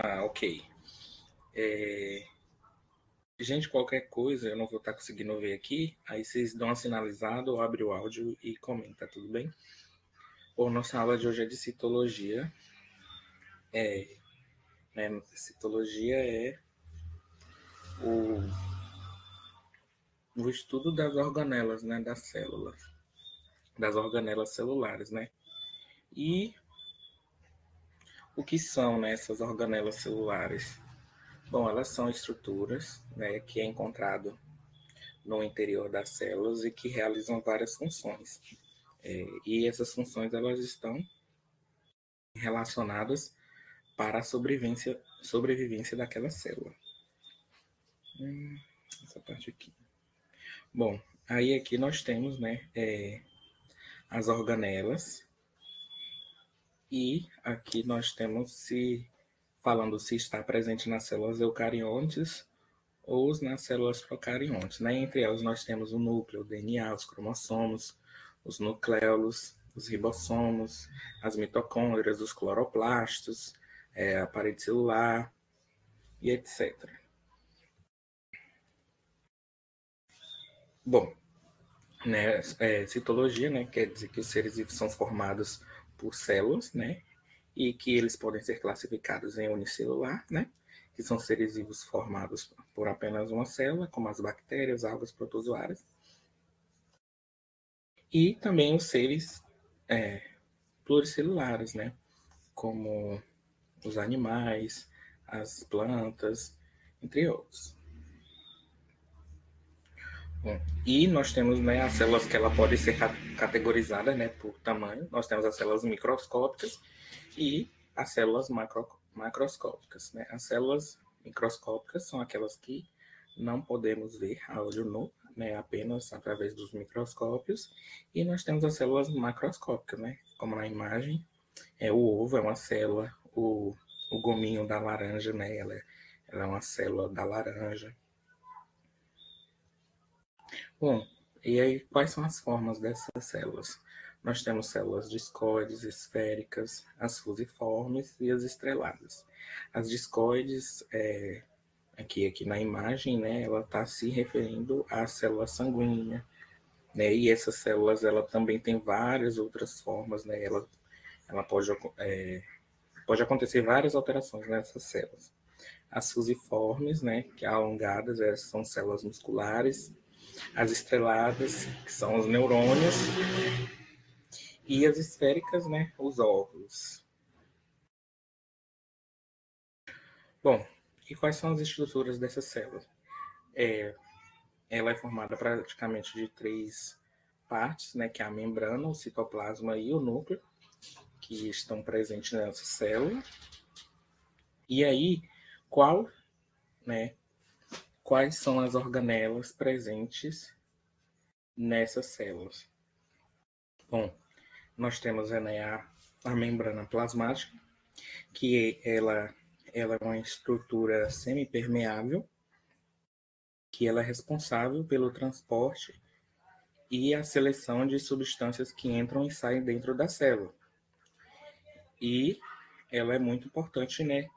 Ok. Gente, qualquer coisa, eu não vou estar conseguindo ver aqui, aí vocês dão uma sinalizada ou abrem o áudio e comenta, tudo bem? Bom, nossa aula de hoje é de citologia. Citologia é o estudo das organelas, né, das células, das organelas celulares, né? E o que são, né, essas organelas celulares? Bom, elas são estruturas, né, que é encontrado no interior das células e que realizam várias funções. E essas funções elas estão relacionadas para a sobrevivência daquela célula. Essa parte aqui. Bom, aí aqui nós temos, né, as organelas, e aqui nós temos falando se está presente nas células eucariontes ou nas células procariontes, né? Entre elas nós temos o núcleo, o DNA, os cromossomos, os nucleolos, os ribossomos, as mitocôndrias, os cloroplastos, a parede celular e etc. Bom, né, citologia, né, quer dizer que os seres vivos são formados por células, né, e que eles podem ser classificados em unicelular, né, que são seres vivos formados por apenas uma célula, como as bactérias, algas, protozoários, e também os seres pluricelulares, né, como os animais, as plantas, entre outros. Bom, e nós temos, né, as células que ela pode ser categorizada, né, por tamanho. Nós temos as células microscópicas e as células macroscópicas, né? As células microscópicas são aquelas que não podemos ver a olho nu, né, apenas através dos microscópios. E nós temos as células macroscópicas, né, como na imagem, o ovo é uma célula, o gominho da laranja, né, ela é uma célula da laranja. Bom, e aí quais são as formas dessas células? Nós temos células discoides, esféricas, as fusiformes e as estreladas. As discoides, aqui na imagem, né, ela está se referindo à célula sanguínea, né, e essas células ela também tem várias outras formas, né, ela pode acontecer várias alterações nessas células. As fusiformes, né, que alongadas, essas são células musculares. As estreladas, que são os neurônios, e as esféricas, né, os óvulos. Bom, e quais são as estruturas dessa célula? Ela é formada praticamente de 3 partes, né, que é a membrana, o citoplasma e o núcleo, que estão presentes nessa célula. E aí, quais são as organelas presentes nessas células? Bom, nós temos, né, a membrana plasmática, que ela é uma estrutura semipermeável, que ela é responsável pelo transporte e a seleção de substâncias que entram e saem dentro da célula. E ela é muito importante, né,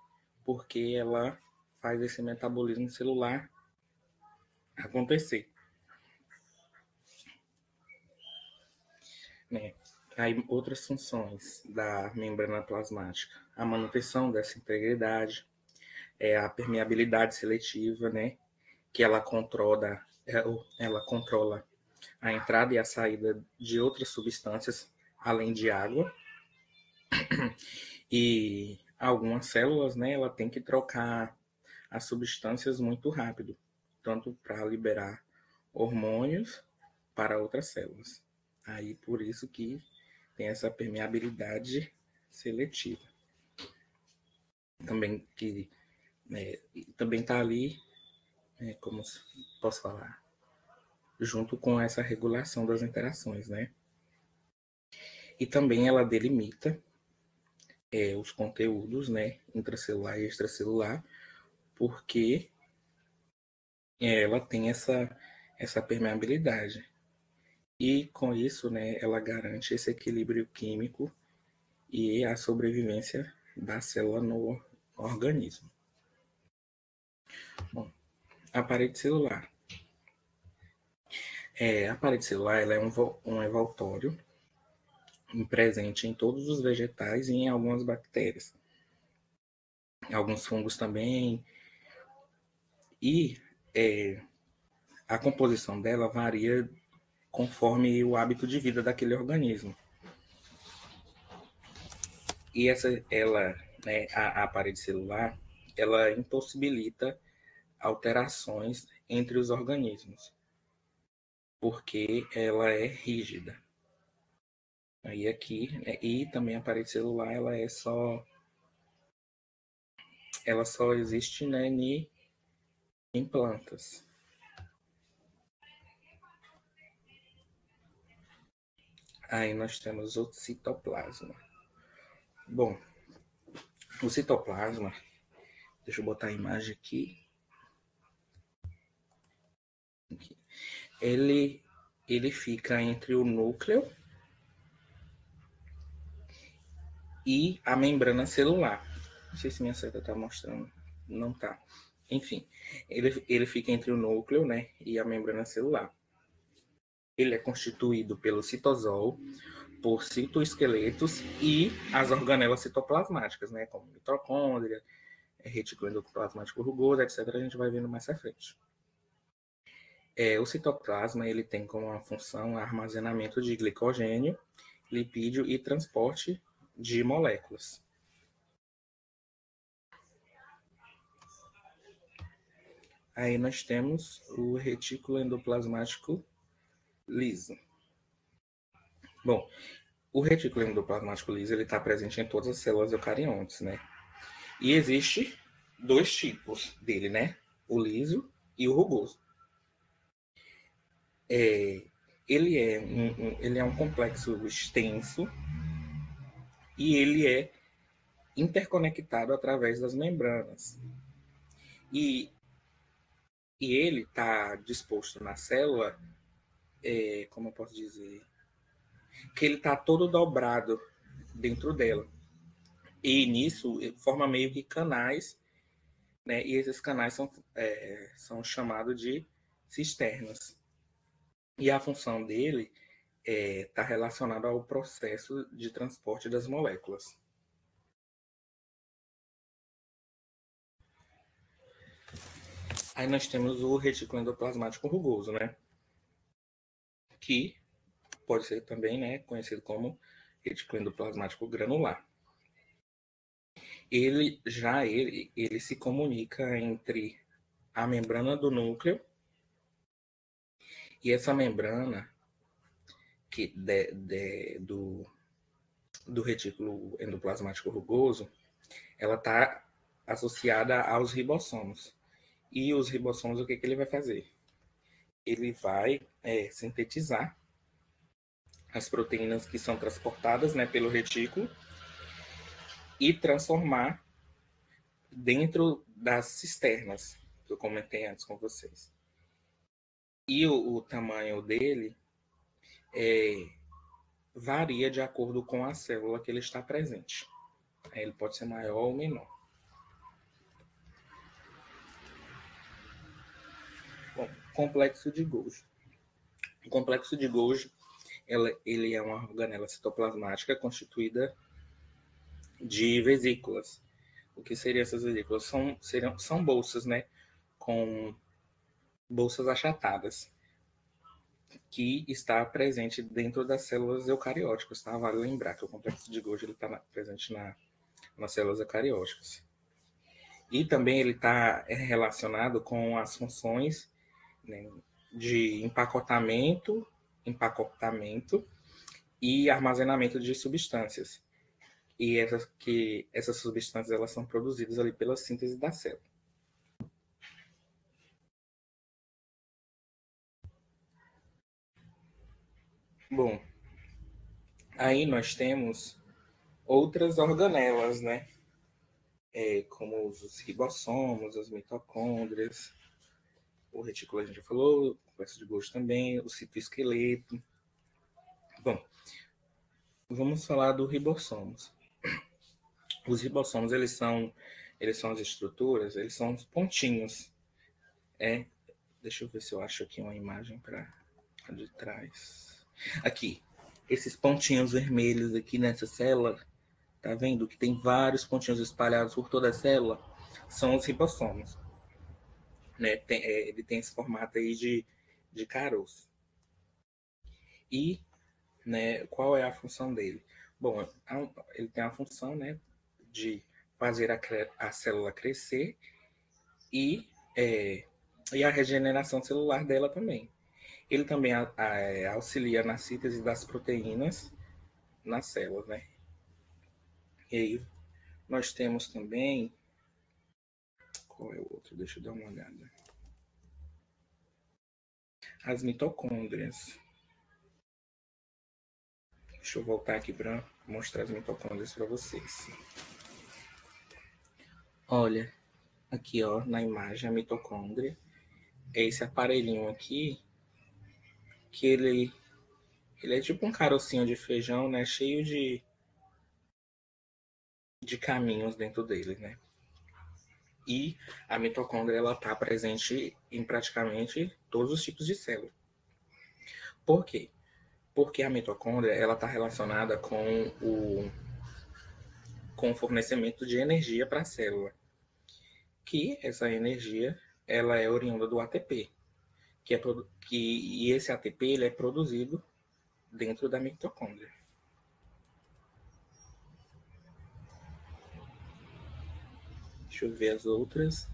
porque ela faz esse metabolismo celular acontecer. Né? Aí, outras funções da membrana plasmática: a manutenção dessa integridade, a permeabilidade seletiva, né, que ela controla a entrada e a saída de outras substâncias além de água. E algumas células, né, ela tem que trocar as substâncias muito rápido, tanto para liberar hormônios para outras células. Aí por isso que tem essa permeabilidade seletiva. Também que também está ali, como posso falar, junto com essa regulação das interações, né? E também ela delimita os conteúdos, né, intracelular e extracelular, porque ela tem essa permeabilidade. E com isso, né, ela garante esse equilíbrio químico e a sobrevivência da célula no organismo. Bom, a parede celular. A parede celular ela é um envoltório presente em todos os vegetais e em algumas bactérias. Alguns fungos também. E a composição dela varia conforme o hábito de vida daquele organismo. E a parede celular, ela impossibilita alterações entre os organismos, porque ela é rígida. Aí aqui, e também a parede celular, ela só existe, né, em plantas. Aí nós temos o citoplasma. Bom, o citoplasma, deixa eu botar a imagem aqui. Ele fica entre o núcleo e a membrana celular. Não sei se minha seta está mostrando. Não está. Enfim, ele fica entre o núcleo, né, e a membrana celular. Ele é constituído pelo citosol, por citoesqueletos e as organelas citoplasmáticas, né, como mitocôndria, retículo endoplasmático rugoso, etc. A gente vai vendo mais à frente. O citoplasma ele tem como função armazenamento de glicogênio, lipídio e transporte de moléculas. Aí nós temos o retículo endoplasmático liso. Bom, o retículo endoplasmático liso ele está presente em todas as células eucariontes, né? E existe dois tipos dele, né? O liso e o rugoso. Ele é um complexo extenso e ele é interconectado através das membranas. E ele está disposto na célula, como eu posso dizer, que ele está todo dobrado dentro dela. E nisso forma meio que canais, né? E esses canais são chamados de cisternas. E a função dele está relacionada ao processo de transporte das moléculas. Aí nós temos o retículo endoplasmático rugoso, né? Que pode ser também, né, conhecido como retículo endoplasmático granular. Ele se comunica entre a membrana do núcleo e essa membrana do retículo endoplasmático rugoso, ela está associada aos ribossomos. E os ribossomos, o que ele vai fazer? Ele vai sintetizar as proteínas que são transportadas, né, pelo retículo e transformar dentro das cisternas que eu comentei antes com vocês. E o tamanho dele varia de acordo com a célula que ele está presente. Ele pode ser maior ou menor. Bom, complexo de Golgi. O complexo de Golgi ele é uma organela citoplasmática constituída de vesículas. O que seriam essas vesículas? São bolsas, né? Com bolsas achatadas, que está presente dentro das células eucarióticas, tá? Vale lembrar que o complexo de Golgi está presente nas células eucarióticas. E também ele está relacionado com as funções, né, de empacotamento e armazenamento de substâncias. E essas substâncias elas são produzidas ali pela síntese da célula. Bom, aí nós temos outras organelas, né? Como os ribossomos, as mitocôndrias, o retículo a gente já falou, o complexo de Golgi também, o citoesqueleto. Bom, vamos falar dos ribossomos. Os ribossomos, eles são eles são as estruturas, eles são os pontinhos. Deixa eu ver se eu acho aqui uma imagem para de trás. Aqui, esses pontinhos vermelhos aqui nessa célula, tá vendo que tem vários pontinhos espalhados por toda a célula? São os ribossomos. Né? Ele tem esse formato aí de caroço. E, né, qual é a função dele? Bom, ele tem a função, né, de fazer a célula crescer e a regeneração celular dela também. Ele também auxilia na síntese das proteínas nas células, né? E aí nós temos também... Qual é o outro? Deixa eu dar uma olhada. As mitocôndrias. Deixa eu voltar aqui para mostrar as mitocôndrias para vocês. Olha, aqui ó, na imagem a mitocôndria é esse aparelhinho aqui que ele é tipo um carocinho de feijão, né, cheio de caminhos dentro dele, né? E a mitocôndria ela está presente em praticamente todos os tipos de célula. Por quê? Porque a mitocôndria ela está relacionada com o fornecimento de energia para a célula, que essa energia ela é oriunda do ATP, e esse ATP ele é produzido dentro da mitocôndria. Deixa eu ver as outras.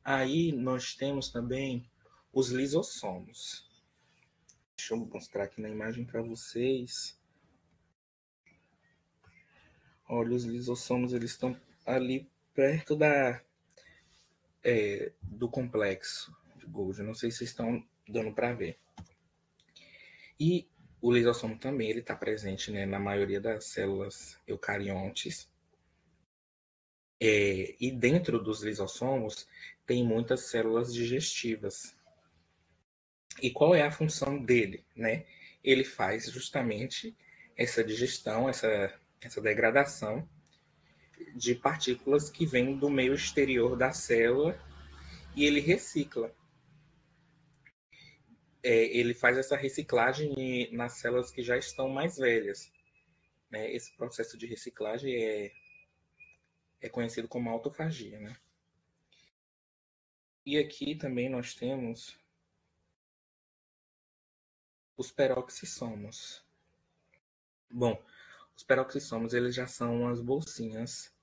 Aí nós temos também os lisossomos. Deixa eu mostrar aqui na imagem para vocês. Olha, os lisossomos eles estão ali perto do complexo de Golgi. Não sei se vocês estão dando para ver. E o lisossomo também ele está presente, né, na maioria das células eucariontes. E dentro dos lisossomos tem muitas células digestivas. E qual é a função dele, né? Ele faz justamente essa digestão, essa degradação de partículas que vêm do meio exterior da célula e ele recicla. Ele faz essa reciclagem nas células que já estão mais velhas. Né? Esse processo de reciclagem é conhecido como autofagia. Né? E aqui também nós temos os peroxissomos. Bom, os peroxissomos eles já são umas bolsinhas,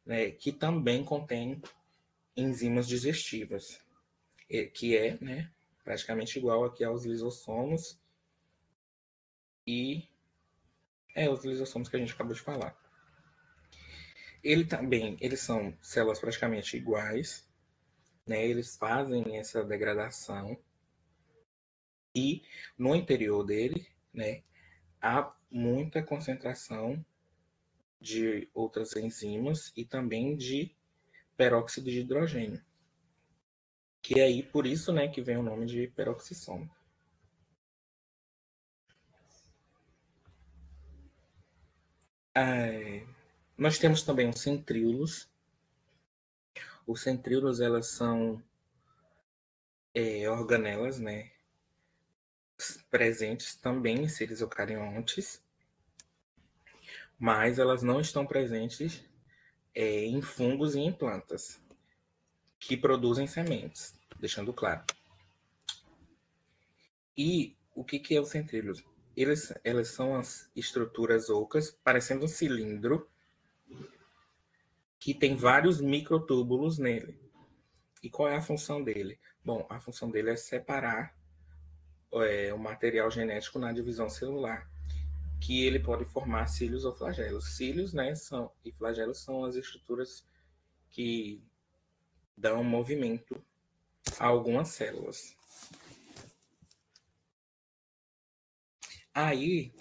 né, que também contêm enzimas digestivas, que é, né, praticamente igual aqui aos lisossomos e os lisossomos que a gente acabou de falar. Eles são células praticamente iguais, né, eles fazem essa degradação e no interior dele, né, há muita concentração de outras enzimas e também de peróxido de hidrogênio. Que é aí por isso, né, que vem o nome de peroxissomo. Nós temos também os centríolos. Os centríolos, elas são organelas, né, presentes também em seres eucariontes, mas elas não estão presentes em fungos e em plantas que produzem sementes, deixando claro. E o que é o centríolo? Elas são as estruturas ocas, parecendo um cilindro, que tem vários microtúbulos nele. E qual é a função dele? Bom, a função dele é separar o material genético na divisão celular, que ele pode formar cílios ou flagelos. Cílios, né, e flagelos são as estruturas que dão movimento a algumas células. Aí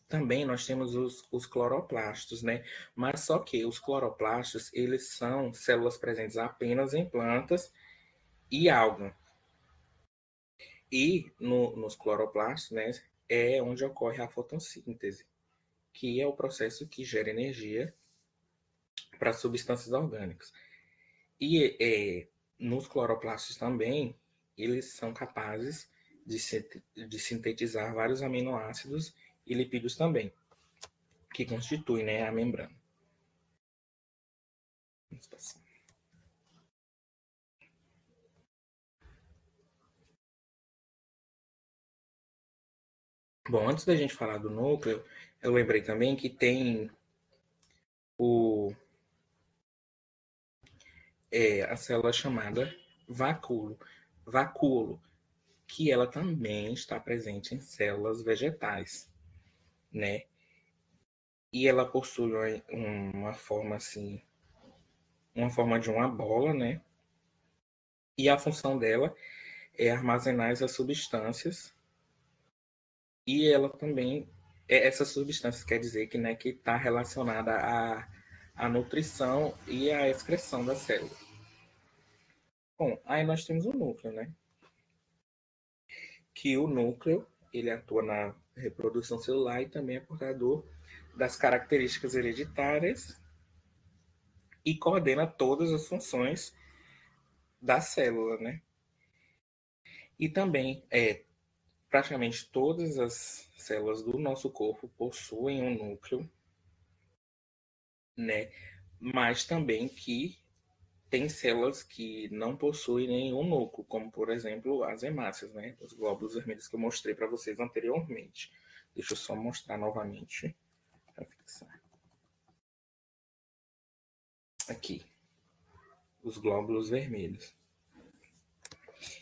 também nós temos os cloroplastos, né? Mas só que os cloroplastos, eles são células presentes apenas em plantas e alga. E nos cloroplastos, né, é onde ocorre a fotossíntese, que é o processo que gera energia para substâncias orgânicas. E nos cloroplastos também, eles são capazes de sintetizar vários aminoácidos e lipídios também, que constituem, né, a membrana. Vamos passar. Bom, antes da gente falar do núcleo, eu lembrei também que tem a célula chamada vacúolo, que ela também está presente em células vegetais, né? E ela possui uma forma assim, uma forma de uma bola, né? E a função dela é armazenar essas substâncias. E ela também, essa substância quer dizer que, né, que está relacionada à nutrição e à excreção da célula. Bom, aí nós temos o núcleo, né? Que o núcleo, ele atua na reprodução celular e também é portador das características hereditárias e coordena todas as funções da célula, né? E também praticamente todas as células do nosso corpo possuem um núcleo, né? Mas também que tem células que não possuem nenhum núcleo, como por exemplo as hemácias, né? Os glóbulos vermelhos que eu mostrei para vocês anteriormente. Deixa eu só mostrar novamente para fixar. Aqui, os glóbulos vermelhos.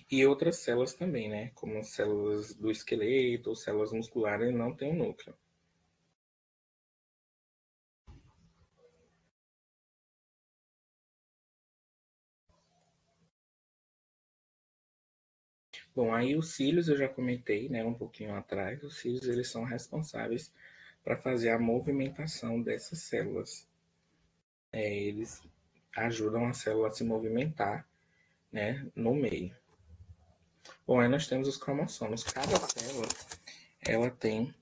E outras células também, né? Como células do esqueleto ou células musculares não têm um núcleo. Bom, aí os cílios eu já comentei, né, um pouquinho atrás. Os cílios eles são responsáveis para fazer a movimentação dessas células. Eles ajudam a célula a se movimentar, né, no meio. Bom, aí nós temos os cromossomos. Cada célula ela tem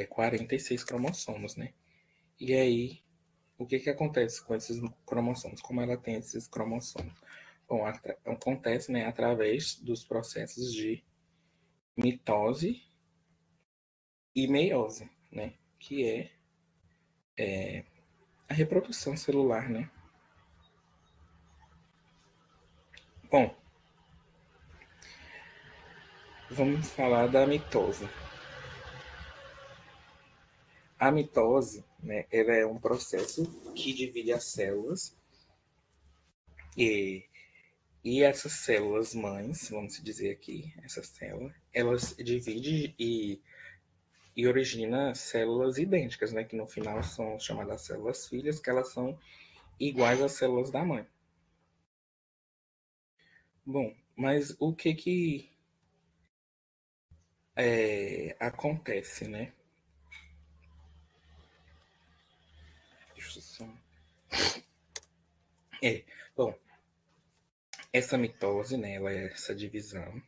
46 cromossomos, né? E aí, o que acontece com esses cromossomos? Como ela tem esses cromossomos? Bom, acontece, né, através dos processos de mitose e meiose, né? Que é a reprodução celular, né? Bom, vamos falar da mitose. A mitose, né, ela é um processo que divide as células e, e essas células mães, vamos dizer aqui, essa célula, elas dividem e origina células idênticas, né, que no final são chamadas células filhas, que elas são iguais às células da mãe. Bom, mas o que acontece, né? Deixa eu só... bom, essa mitose, né, ela é essa divisão.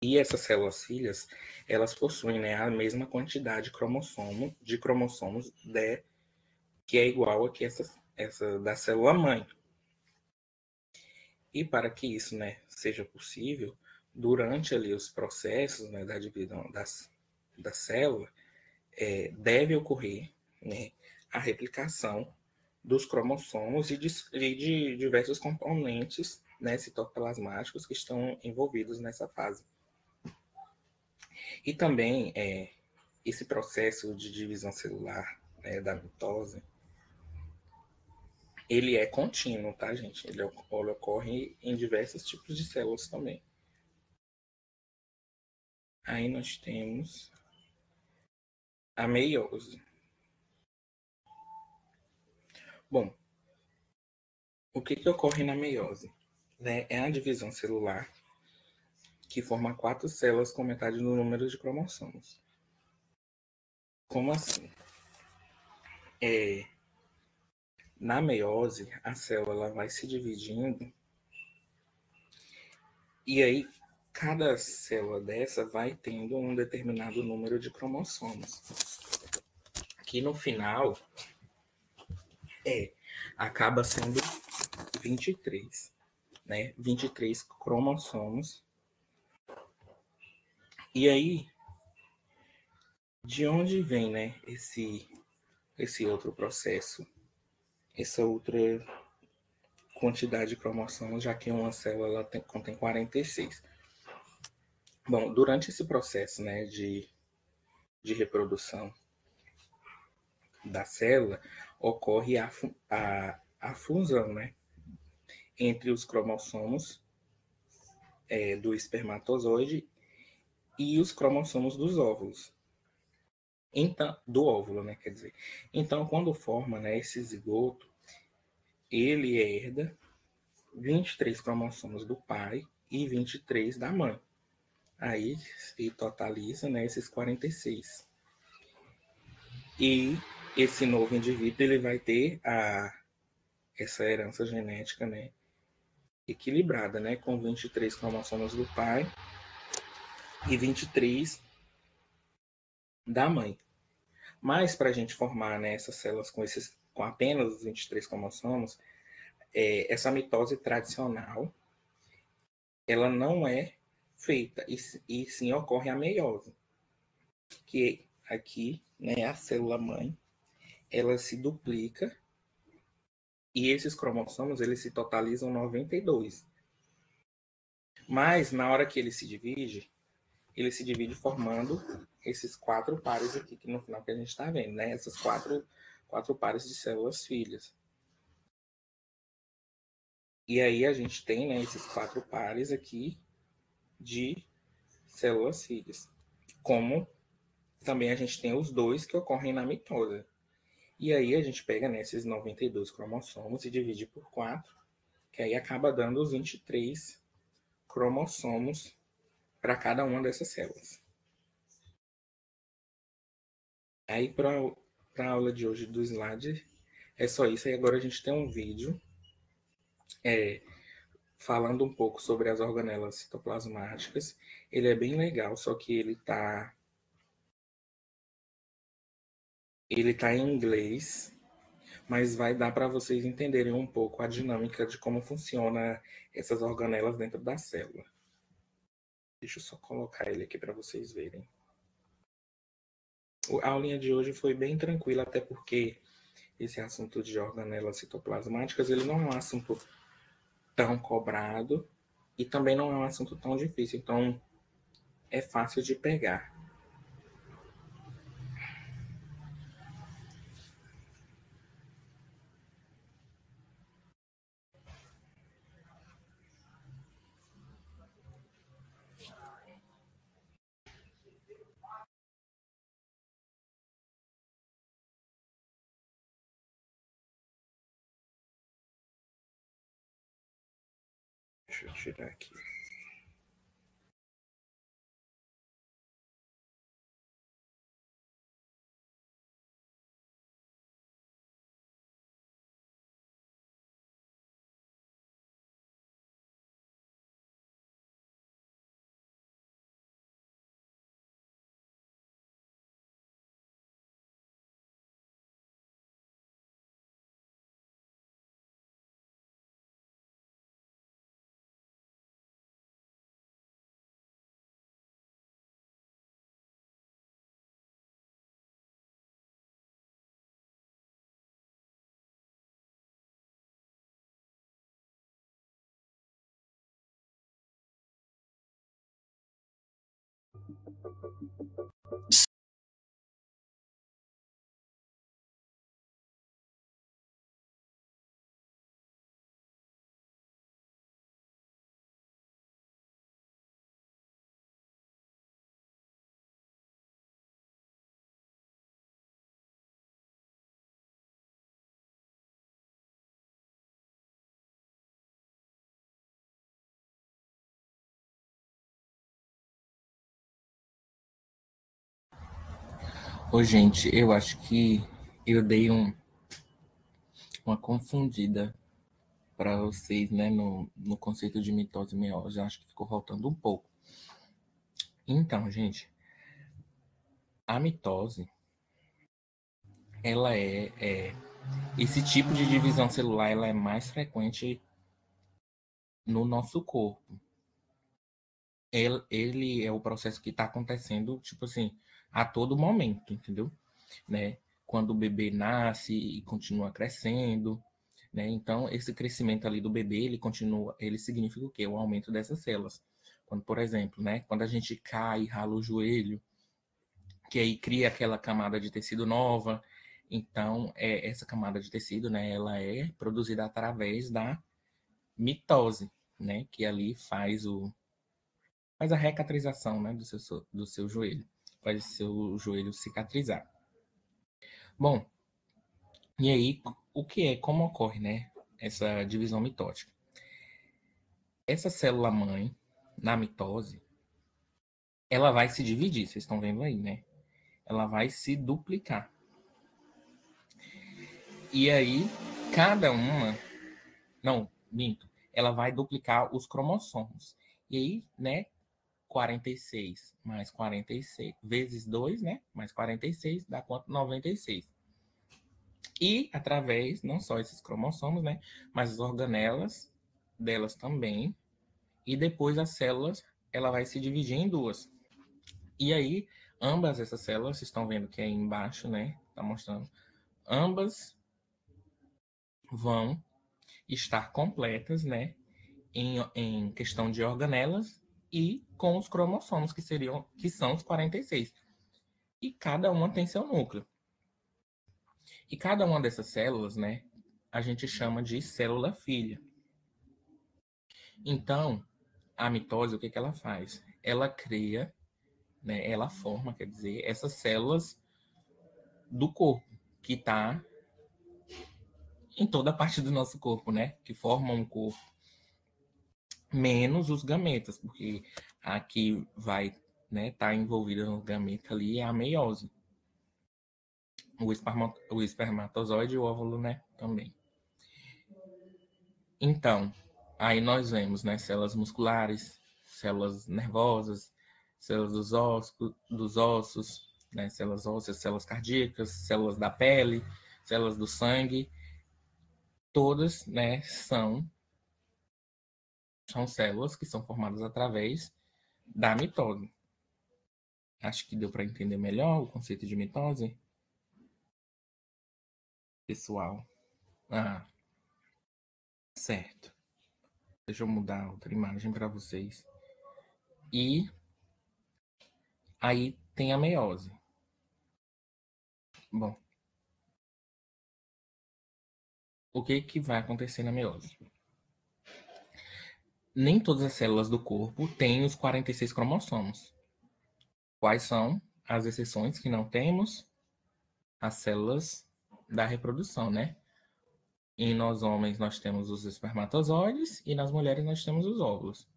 E essas células filhas, elas possuem, né, a mesma quantidade de cromossomos que é igual a que essa da célula mãe. E para que isso, né, seja possível, durante ali os processos, né, da divisão da célula, deve ocorrer, né, a replicação dos cromossomos de diversos componentes, né, citoplasmáticos que estão envolvidos nessa fase. E também esse processo de divisão celular, né, da mitose, ele é contínuo, tá, gente? Ele ocorre em diversos tipos de células também. Aí nós temos a meiose. Bom, o que ocorre na meiose? Né? É a divisão celular que forma 4 células com metade do número de cromossomos. Como assim? Na meiose, a célula vai se dividindo e aí cada célula dessa vai tendo um determinado número de cromossomos. Que no final Acaba sendo 23, né? 23 cromossomos. E aí, de onde vem, né, esse outro processo, essa outra quantidade de cromossomos, já que uma célula contém 46? Bom, durante esse processo, né, de reprodução da célula, ocorre a fusão, né, entre os cromossomos do espermatozoide e os cromossomos dos óvulos. Então, do óvulo, né, quer dizer. Então, quando forma, né, esse zigoto, ele herda 23 cromossomos do pai e 23 da mãe. Aí se totaliza, né, esses 46. E esse novo indivíduo ele vai ter essa herança genética, né, equilibrada, né, com 23 cromossomos do pai e 23 da mãe. Mas para a gente formar, né, essas células com apenas os 23 cromossomos, essa mitose tradicional ela não é feita, e sim ocorre a meiose, que aqui, né, a célula mãe, ela se duplica e esses cromossomos eles se totalizam 92. Mas na hora que ele se divide formando esses 4 pares aqui, que no final que a gente está vendo, né? Essas quatro pares de células filhas. E aí a gente tem, né, esses 4 pares aqui de células filhas. Como também a gente tem os 2 que ocorrem na mitose. E aí a gente pega, né, esses 92 cromossomos e divide por 4, que aí acaba dando os 23 cromossomos para cada uma dessas células. Aí para a aula de hoje do slide é só isso. E agora a gente tem um vídeo falando um pouco sobre as organelas citoplasmáticas. Ele é bem legal, só que ele tá em inglês, mas vai dar para vocês entenderem um pouco a dinâmica de como funciona essas organelas dentro da célula. Deixa eu só colocar ele aqui para vocês verem. A aulinha de hoje foi bem tranquila, até porque esse assunto de organelas citoplasmáticas ele não é um assunto tão cobrado e também não é um assunto tão difícil, então é fácil de pegar. Deixa eu tirar aqui. Ô, gente, eu acho que eu dei uma confundida para vocês, né, no conceito de mitose e meiose. Eu acho que ficou faltando um pouco. Então, gente, a mitose, ela é Esse tipo de divisão celular ela é mais frequente no nosso corpo. Ele é o processo que está acontecendo, tipo assim, a todo momento, entendeu? Né? Quando o bebê nasce e continua crescendo, né? Então, esse crescimento ali do bebê, ele continua, ele significa o quê? O aumento dessas células. Quando, por exemplo, né? Quando a gente cai, rala o joelho, que aí cria aquela camada de tecido nova. Então, essa camada de tecido, né? Ela é produzida através da mitose, né? Que ali faz a recatrização, né? Do seu joelho. Faz o seu joelho cicatrizar. Bom, e aí, como ocorre, né? Essa divisão mitótica. Essa célula mãe, na mitose, ela vai se dividir, vocês estão vendo aí, né? Ela vai se duplicar. E aí, cada uma. Não, minto. Ela vai duplicar os cromossomos. E aí, né? 46 mais 46 vezes 2, né? Mais 46 dá quanto? 96. E através, não só esses cromossomos, né? Mas as organelas delas também. E depois as células, ela vai se dividir em duas. E aí, ambas essas células, vocês estão vendo que aí embaixo, né? Tá mostrando. Ambas vão estar completas, né? Em questão de organelas e com os cromossomos, que são os 46. E cada uma tem seu núcleo. E cada uma dessas células, né? A gente chama de célula filha. Então, a mitose, o que, que ela faz? Ela cria, né? Ela forma, quer dizer, essas células do corpo, que está em toda a parte do nosso corpo, né? Que formam um corpo. Menos os gametas, porque aqui vai, né, tá envolvida no gameta ali é a meiose. O espermatozoide e o óvulo, né, também. Então, aí nós vemos, né, células musculares, células nervosas, células dos ossos, né, células ósseas, células cardíacas, células da pele, células do sangue, todas, né, são células que são formadas através da mitose. Acho que deu para entender melhor o conceito de mitose, pessoal. Ah, certo. Deixa eu mudar outra imagem para vocês. E aí tem a meiose. Bom, o que, que vai acontecer na meiose? Nem todas as células do corpo têm os 46 cromossomos. Quais são as exceções que não temos? As células da reprodução, né? E nós homens nós temos os espermatozoides e nas mulheres nós temos os óvulos.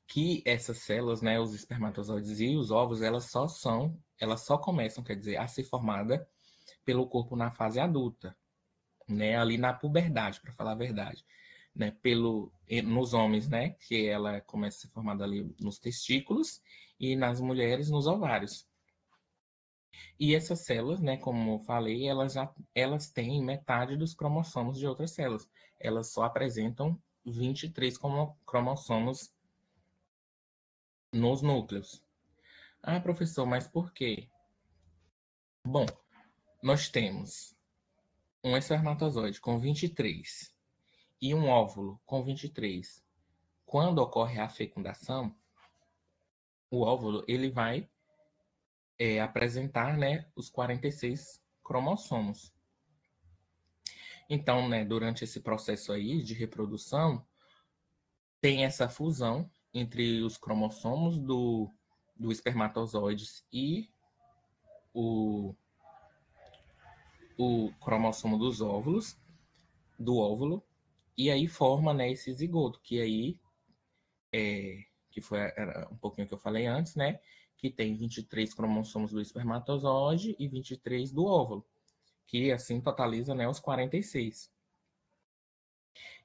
Que essas células, né, os espermatozoides e os ovos, elas só começam, quer dizer, a ser formada pelo corpo na fase adulta, né, ali na puberdade, para falar a verdade, né, nos homens, né, que ela começa a ser formada ali nos testículos e nas mulheres nos ovários. E essas células, né, como eu falei, elas têm metade dos cromossomos de outras células. Elas só apresentam 23 cromossomos nos núcleos. Ah, professor, mas por quê? Bom, nós temos um espermatozoide com 23 e um óvulo com 23. Quando ocorre a fecundação, o óvulo ele vai apresentar, né, os 46 cromossomos. Então, né, durante esse processo aí de reprodução, tem essa fusão entre os cromossomos do espermatozoide e o, o cromossomo dos óvulos, do óvulo, e aí forma, né, esse zigoto, que aí que foi um pouquinho que eu falei antes, né, que tem 23 cromossomos do espermatozoide e 23 do óvulo, que assim totaliza, né, os 46.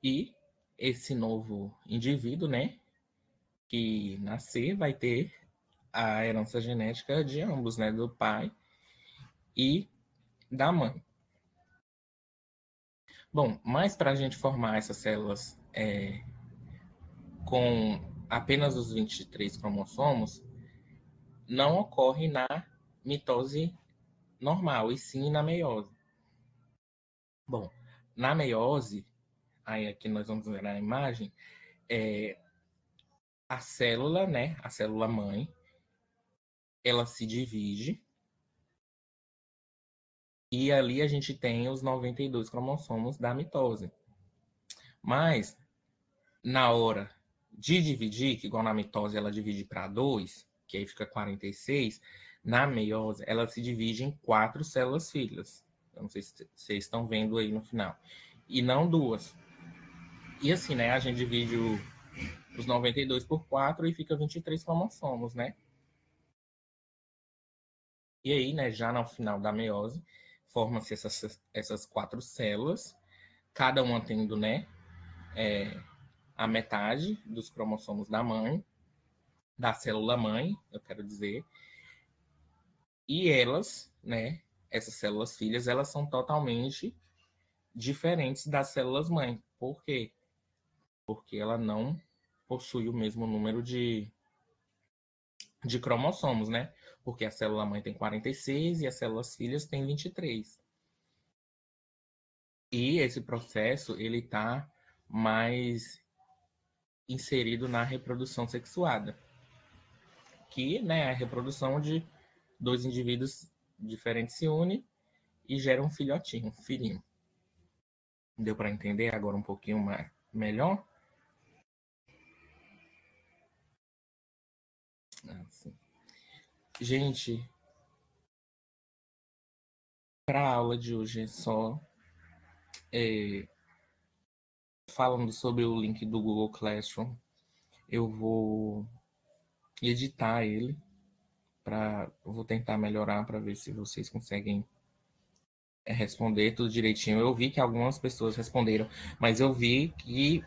E esse novo indivíduo, né, que nascer vai ter a herança genética de ambos, né, do pai e da mãe. Bom, mas para a gente formar essas células com apenas os 23 cromossomos, não ocorre na mitose normal, e sim na meiose. Bom, na meiose, aí aqui nós vamos ver na imagem, a célula, né, a célula mãe, ela se divide e ali a gente tem os 92 cromossomos da mitose. Mas, na hora de dividir, que igual na mitose ela divide para 2, que aí fica 46, na meiose ela se divide em 4 células filhas. Eu não sei se vocês estão vendo aí no final. E não 2. E assim, né, a gente divide os 92 por 4 e fica 23 cromossomos, né? E aí, né, já no final da meiose, formam-se essas 4 células, cada uma tendo, né, a metade dos cromossomos da mãe, da célula mãe, eu quero dizer. E elas, né, essas células filhas, elas são totalmente diferentes das células mãe. Por quê? Porque ela não possui o mesmo número de cromossomos, né? Porque a célula mãe tem 46 e as células filhas têm 23. E esse processo, ele está mais inserido na reprodução sexuada, que, né, é a reprodução de dois indivíduos diferentes se unem e geram um filhotinho, um filhinho. Deu para entender agora um pouquinho mais, melhor? Assim. Gente, para a aula de hoje é só falando sobre o link do Google Classroom. Eu vou editar ele vou tentar melhorar para ver se vocês conseguem responder tudo direitinho. Eu vi que algumas pessoas responderam, mas eu vi que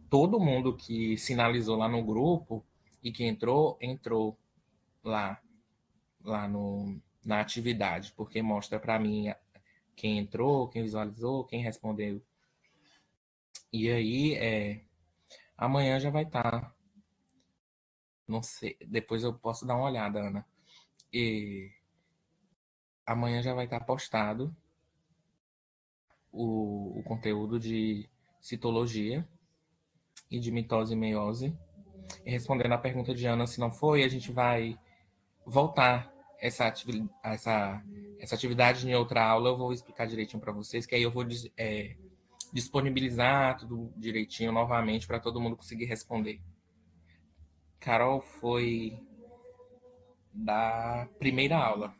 todo mundo que sinalizou lá no grupo e que entrou lá na atividade, porque mostra para mim quem entrou, quem visualizou, quem respondeu. E aí, amanhã já vai estar. Não sei, depois eu posso dar uma olhada, Ana. E amanhã já vai estar postado o conteúdo de citologia e de mitose e meiose. E respondendo a pergunta de Ana, se não foi, a gente vai voltar essa atividade em outra aula. Eu vou explicar direitinho para vocês, que aí eu vou disponibilizar tudo direitinho novamente para todo mundo conseguir responder. Carol foi da primeira aula,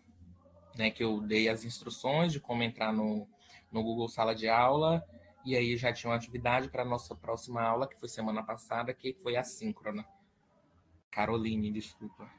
né, que eu dei as instruções de como entrar no Google Sala de Aula, e aí já tinha uma atividade para a nossa próxima aula, que foi semana passada, que foi assíncrona. Caroline, desculpa.